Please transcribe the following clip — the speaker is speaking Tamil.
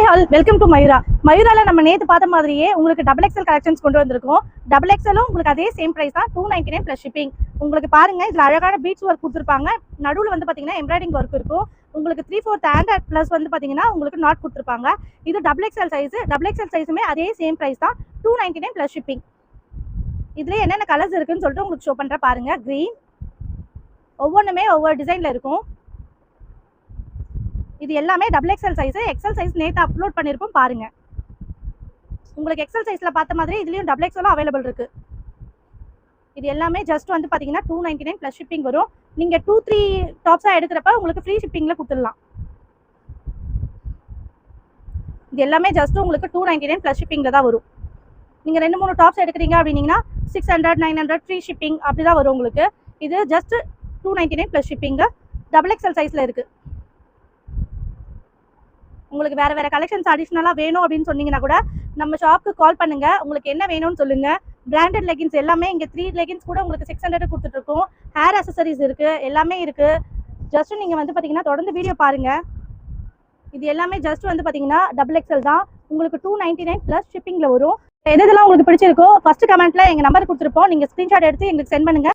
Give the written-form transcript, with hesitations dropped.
Hi all, welcome to Mayura. மயூரால நம்ம நேற்று பார்த்த மாதிரியே உங்களுக்கு டபுள் எக்ஸல் கலெக்ஷன்ஸ் கொண்டு வந்திருக்கோம். டபுள் எக்ஸலும் உங்களுக்கு அதே சேம் ப்ரைஸ் தான், 299 ப்ளஸ் ஷிப்பிங். உங்களுக்கு பாருங்க, இதில் அழகான பீட்ஸ் ஒர்க் கொடுத்துருப்பாங்க. நடுவில் வந்து பார்த்தீங்கன்னா எம்ப்ராய்டிங் ஒர்க் இருக்கும். உங்களுக்கு 3/4 ஹேண்ட் ப்ளஸ் வந்து பார்த்தீங்கன்னா உங்களுக்கு நாட் கொடுத்துருப்பாங்க. இது double XL size. Double XL சைஸுமே அதே சேம் ப்ரைஸ் தான், 299 ப்ளஸ் ஷிப்பிங். இதில் என்னென்ன கலர்ஸ் இருக்குன்னு சொல்லிட்டு உங்களுக்கு ஷோ பண்ணுற பாருங்க. க்ரீன், ஒவ்வொன்றுமே ஒவ்வொரு டிசைனில் இருக்கும். இது எல்லாமே double XL size. XL size நேற்று அப்லோட் பண்ணியிருப்போம் பாருங்க. உங்களுக்கு எக்ஸல் சைஸில் பார்த்த மாதிரி இதுலேயும் டபுள் எக்ஸலும் அவைலபிள் இருக்கு. இது எல்லாமே ஜஸ்ட் வந்து பார்த்தீங்கன்னா 299 ப்ளஸ் ஷிப்பிங் வரும். நீங்கள் 2-3 டாப்ஸாக எடுக்கிறப்ப உங்களுக்கு ஃப்ரீ ஷிப்பிங்கில் கொடுத்துடலாம். இது எல்லாமே ஜஸ்ட் உங்களுக்கு 299 ப்ளஸ் ஷிப்பிங்கில் தான் வரும். நீங்கள் 2-3 டாப்ஸ் எடுக்கிறீங்க அப்படின்னீங்கன்னா 600, 900 ஃப்ரீ ஷிப்பிங் அப்படி தான் வரும் உங்களுக்கு. இது just 299 plus shipping double XL சைஸில் இருக்குது. உங்களுக்கு வேறு கலெக்ஷன்ஸ் அடிஷ்னலாக வேணும் அப்படின்னு சொன்னீங்கன்னா கூட நம்ம ஷாப்புக்கு கால் பண்ணுங்கள். உங்களுக்கு என்ன வேணும்னு சொல்லுங்கள். பிராண்டட் லெகின்ஸ் எல்லாமே இங்கே 3 லெகின்ஸ் கூட உங்களுக்கு 600 கொடுத்துட்ருக்கோம். ஹேர் அசசரிஸ் இருக்குது, எல்லாமே இருக்குது. ஜஸ்ட் நீங்கள் வந்து பார்த்தீங்கன்னா தொடர்ந்து வீடியோ பாருங்கள். இது எல்லாமே ஜஸ்ட் வந்து பார்த்தீங்கன்னா டபுள் எக்ஸல் தான், உங்களுக்கு 299 ப்ளஸ் ஷிப்பிங்கில் வரும். எதெல்லாம் உங்களுக்கு பிடிச்சிருக்கோ ஃபஸ்ட்டு கமெண்ட்டில் எங்கள் நம்பர் கொடுத்துருப்போம். நீங்கள் ஸ்க்ரீன்ஷாட் எடுத்து எங்களுக்கு சென்ட் பண்ணுங்கள்.